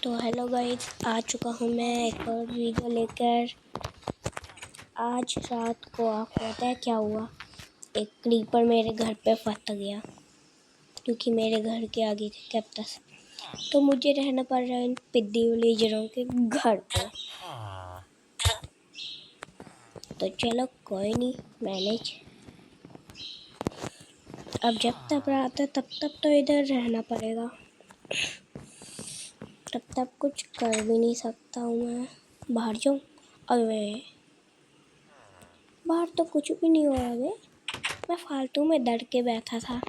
तो hello guys, आ चुका हूँ मैं एक और वीडियो लेकर। आज रात को आपको पता है क्या हुआ? एक क्रीपर मेरे घर पे फंस गया क्योंकि मेरे घर के आगे थे कैक्टस। तो मुझे रहना पड़ रहा है इन पिद्दी विलेजरों के घर पे। तो चलो कोई नहीं, मैनेज। अब जब तक रात है तब तक तो इधर रहना पड़ेगा, तब तक कुछ कर भी नहीं सकता हूँ मैं। बाहर जाऊँ? अरे बाहर तो कुछ भी नहीं हो रहा है, मैं फालतू में डर के बैठा था।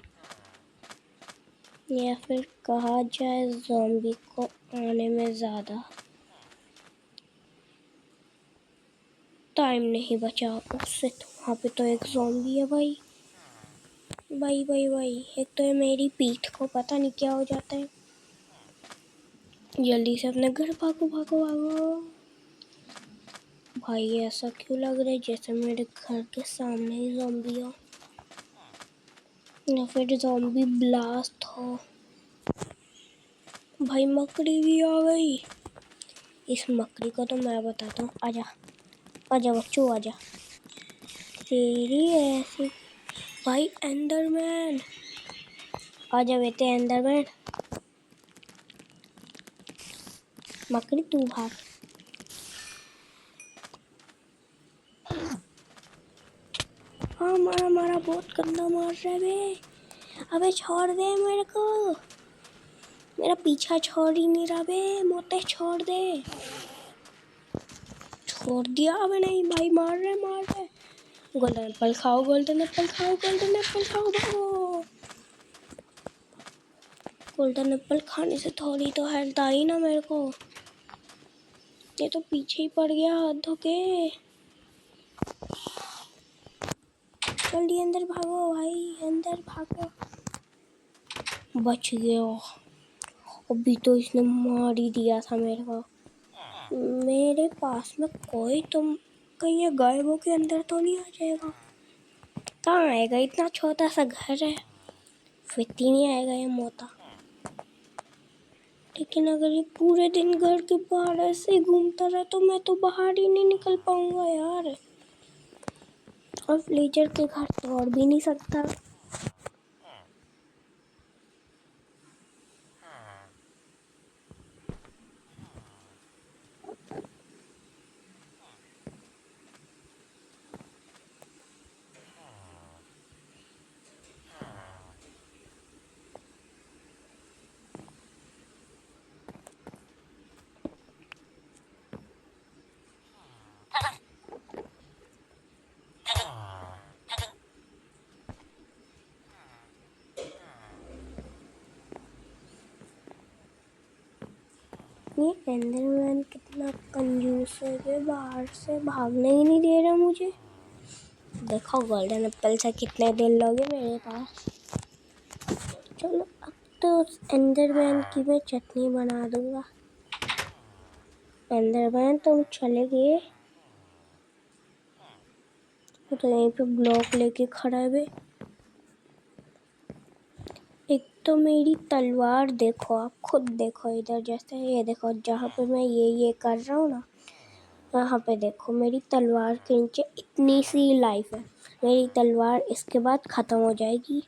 या फिर कहा जाए ज़ॉम्बी को आने में ज़्यादा टाइम नहीं बचा उससे। तो वहाँ पे तो एक ज़ॉम्बी है भाई। एक तो ये मेरी पीठ को पता नहीं क्या हो जाता है। जल्दी से अपने घर भागो भागो भागो। भाई ऐसा क्यों लग रहा है जैसे मेरे घर के सामने ही ज़ॉम्बी हो, या फिर ज़ॉम्बी ब्लास्ट हो। भाई मकड़ी भी आ गई। इस मकड़ी को तो मैं बताता हूँ। आजा आजा बच्चों आजा, तेरी ऐसी। भाई एंडरमैन, आजा बेटे एंडरमैन। मकड़ी तू भाग। हाँ मारा बहुत गंदा मार रहा है बे। अबे छोड़ दे मेरे को, मेरा पीछा छोड़ ही नहीं रहा बे। मोटे छोड़ दे। छोड़ दिया। अबे नहीं भाई, मार रहे। गोल्डन एप्पल खाओ, गोल्डन एप्पल खाओ, गोल्डन एप्पल खाओ, भागो। गोल्डन एप्पल खाने से थोड़ी तो हेल्थ आई ना मेरे को। ये तो पीछे ही पड़ गया हाथ धो के। जल्दी अंदर भागो भाई, अंदर भागो। बच गया। अभी तो इसने मार ही दिया था मेरे को। मेरे पास में कोई तुम कहीं गायब हो के अंदर तो नहीं आ जाएगा? कहाँ आएगा? इतना छोटा सा घर है, फिर नहीं आएगा ये मोटा। लेकिन अगर ये पूरे दिन घर के बाहर ऐसे ही घूमता रहा तो मैं तो बाहर ही नहीं निकल पाऊंगा यार। और विलेजर के घर तोड़ भी नहीं सकता। ये एंडरमैन कितना कंजूस है कि बाहर से भागने ही नहीं दे रहा मुझे। देखो गोल्डन एप्पल से कितने दिन लोगे मेरे पास। चलो अब तो उस एंडरमैन की मैं चटनी बना दूंगा। एंडरमैन तुम चले गए? तो यहीं पे ब्लॉक लेके खड़ा है बे। एक तो मेरी तलवार देखो, आप खुद देखो इधर। जैसे ये देखो, जहाँ पे मैं ये कर रहा हूँ ना, यहाँ पे देखो मेरी तलवार के नीचे इतनी सी लाइफ है। मेरी तलवार इसके बाद ख़त्म हो जाएगी,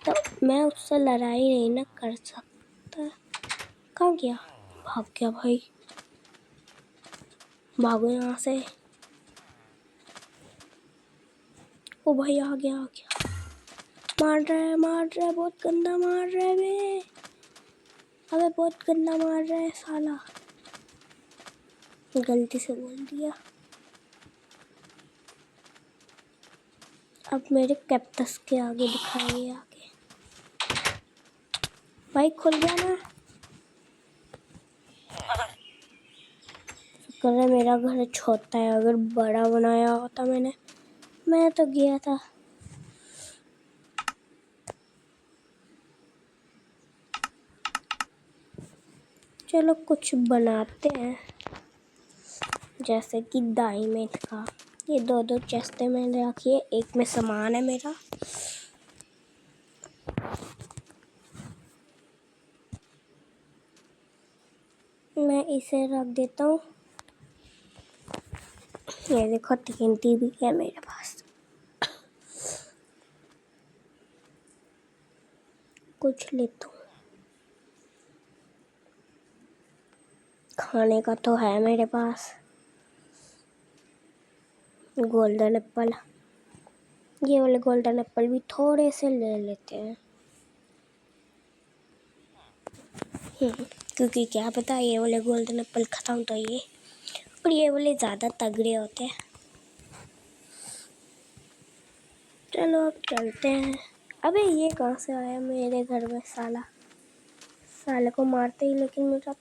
तो मैं उससे लड़ाई नहीं ना कर सकता। कहाँ गया? भाग गया भाई, भागो यहाँ से। ओ भाई आ गया। मार रहा है, बहुत गंदा मार रहा है बे। अबे बहुत गंदा मार रहा है साला, गलती से बोल दिया। अब मेरे कैक्टस के आगे दिखाइए आगे। भाई खुल गया ना? कर रहा मेरा घर छोटा है, अगर बड़ा बनाया होता मैं तो गया था। चलो कुछ बनाते हैं, जैसे कि डायमंड का। ये दो चेस्टें मैंने रखी है, एक में सामान है मेरा। मैं इसे रख देता हूँ। ये देखो TNT भी है मेरे पास। कुछ लेता हूँ, खाने का तो है मेरे पास। गोल्डन एप्पल, ये वाले गोल्डन एप्पल भी थोड़े से ले लेते हैं। क्योंकि क्या पता ये वाले गोल्डन एप्पल खत्म तो ये, और ये वाले ज़्यादा तगड़े होते हैं। चलो अब चलते हैं। अबे ये कहाँ से आया मेरे घर में? साले को मारते ही लेकिन मेरा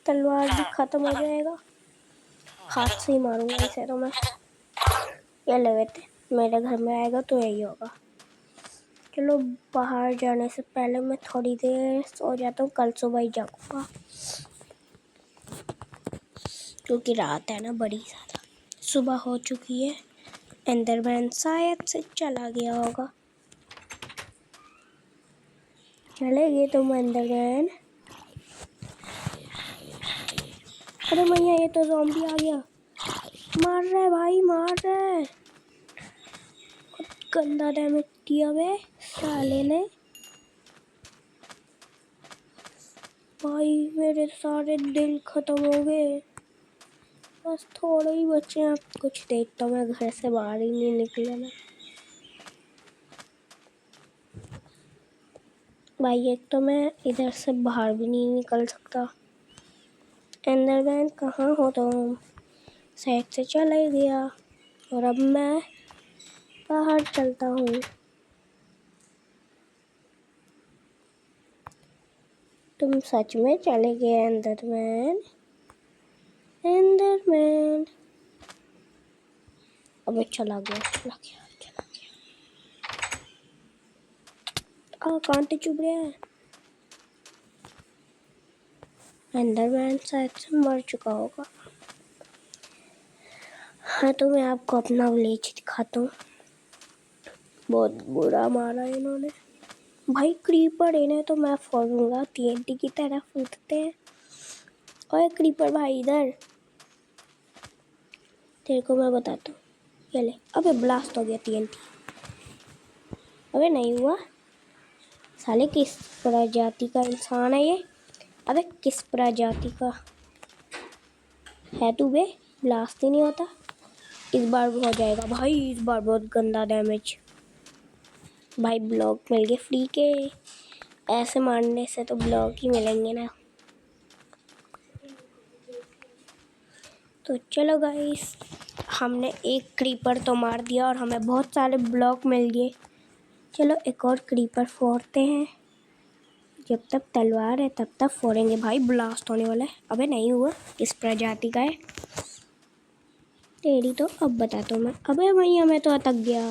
तलवार भी खत्म हो जाएगा। हाथ से ही मारूंगा इसे तो मैं। ये ले बेटे, मेरे घर में आएगा तो यही होगा। चलो बाहर जाने से पहले मैं थोड़ी देर सो जाता हूँ, कल सुबह ही जागूंगा क्योंकि रात है ना बड़ी ज़्यादा। सुबह हो चुकी है, एंडरमैन शायद से चला गया होगा। चले गए तुम एंडरमैन? अरे भैया ये तो ज़ॉम्बी आ गया। मार रहा है भाई, मार रहा है। गंदा डैमेज दिया वे साले ने। भाई मेरे सारे दिल खत्म हो गए, बस थोड़े ही बचे हैं। अब कुछ देर तो मैं घर से बाहर ही नहीं निकलना भाई। एक तो मैं इधर से बाहर भी नहीं निकल सकता। एंडरमैन कहाँ हो तुम? साइड से चला ही गया और अब मैं बाहर चलता हूँ। तुम सच में चले गए एंडरमैन? एंडरमैन अबे चला गया। कांटे चुभ रहे हैं। एंडरमैन शायद से मर चुका होगा। हाँ तो मैं आपको अपना विलेज दिखाता हूँ। बहुत बुरा मारा इन्होंने भाई। क्रीपर इन्हें तो मैं फोड़ूंगा, TNT की तरह फूटते हैं। ओए क्रीपर भाई इधर, तेरे को मैं बताता हूँ। ये ले। अबे ब्लास्ट हो गया TNT। अबे नहीं हुआ। साले किस प्रजाति का इंसान है ये? अबे किस प्रजाति का है तू बे? ब्लास्ट ही नहीं होता। इस बार हो जाएगा भाई, इस बार बहुत गंदा डैमेज। भाई ब्लॉक मिल गए फ्री के। ऐसे मारने से तो ब्लॉक ही मिलेंगे ना। तो चलो गाइस, हमने एक क्रीपर तो मार दिया और हमें बहुत सारे ब्लॉक मिल गए। चलो एक और क्रीपर फोड़ते हैं। जब तक तलवार है तब तक फोड़ेंगे भाई। ब्लास्ट होने वाला है। अबे नहीं हुआ। किस प्रजाति का है तेरी तो अब बताता हूँ मैं। अबे भैया मैं तो अटक गया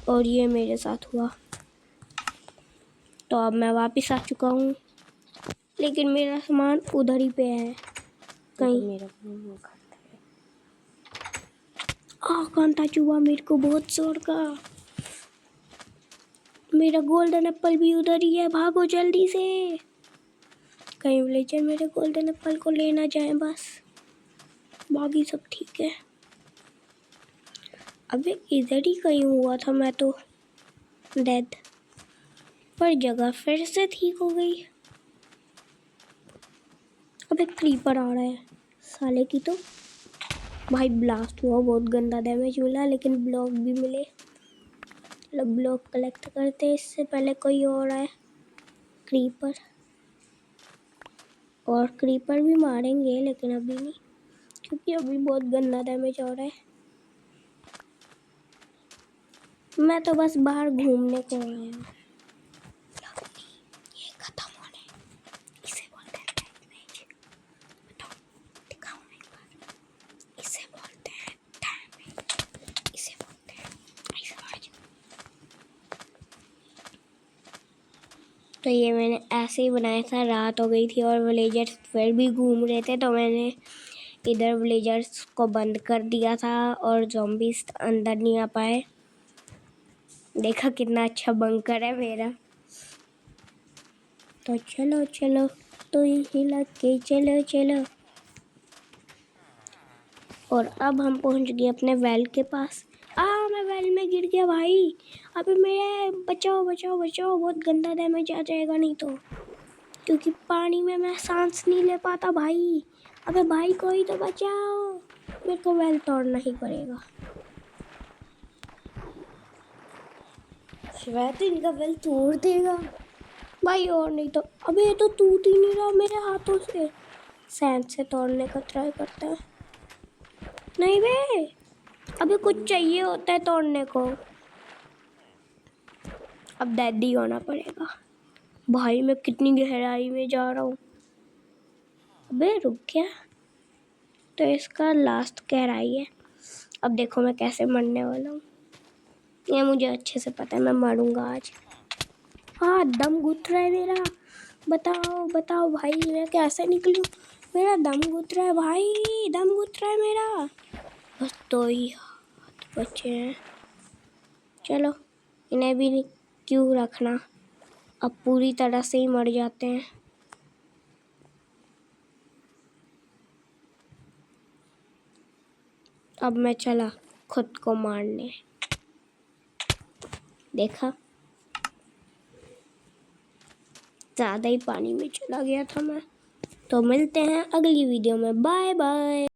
और ये मेरे साथ हुआ। तो अब मैं वापस आ चुका हूँ, लेकिन मेरा सामान उधर ही पे है कहीं। मेरा कांटा चुभा मेरे को बहुत जोर का। मेरा गोल्डन एप्पल भी उधर ही है, भागो जल्दी से। कहीं विलेजर मेरे गोल्डन एप्पल को लेना जाए बस। बाकी सब ठीक है। अबे इधर ही कहीं हुआ था मैं तो डेड, पर जगह फिर से ठीक हो गई। अबे क्रीपर आ रहा है साले की तो। भाई ब्लास्ट हुआ, बहुत गंदा डैमेज मिला, लेकिन ब्लॉक भी मिले। चलो ब्लॉक कलेक्ट करते हैं इससे पहले कोई और आए। क्रीपर और क्रीपर भी मारेंगे लेकिन अभी नहीं, क्योंकि अभी बहुत गंदा डैमेज हो रहा है। मैं तो बस बाहर घूमने को आया हूँ। ये खत्म होने, इसे बोलते हैं डैमेज। दिखाओ एक बार। इसे बोलते हैं डैमेज, इसे बोलते हैं ऐसा। तो ये मैंने ऐसे ही बनाया था। रात हो गई थी और विलेजर्स फिर भी घूम रहे थे, तो मैंने इधर विलेजर्स को बंद कर दिया था और ज़ॉम्बीज़ अंदर नहीं आ पाए। देखा कितना अच्छा बंकर है मेरा। तो चलो तो हिला के चलो चलो। और अब हम पहुंच गए अपने वेल के पास। मैं वेल में गिर गया भाई। अबे मेरे बचाओ बचाओ बचाओ, बहुत गंदा डैमेज आ जाएगा नहीं तो, क्योंकि पानी में मैं सांस नहीं ले पाता भाई। अबे भाई कोई तो बचाओ, मेरे को वेल तोड़ना ही पड़ेगा। शायद इनका वेल तोड़ देगा भाई, और नहीं तो। अबे ये तो टूट ही नहीं रहा मेरे हाथों से। सैंड से तोड़ने का ट्राई करता है। नहीं बे, अबे कुछ चाहिए होता है तोड़ने को। अब डैडी होना पड़ेगा भाई। मैं कितनी गहराई में जा रहा हूँ। अबे रुक गया, तो इसका लास्ट गहराई है। अब देखो मैं कैसे मरने वाला हूँ। ये मुझे अच्छे से पता है, मैं मरूंगा आज। हाँ, दम घुट रहा है मेरा। बताओ बताओ भाई, मैं कैसे निकलूं? मेरा दम घुट रहा है भाई, दम घुट रहा है मेरा। बस 2 ही हाथ बचे हैं। चलो, इन्हें भी क्यों रखना, अब पूरी तरह से ही मर जाते हैं। अब मैं चला खुद को मारने। देखा, ज़्यादा ही पानी में चला गया था मैं। तो मिलते हैं अगली वीडियो में। Bye bye.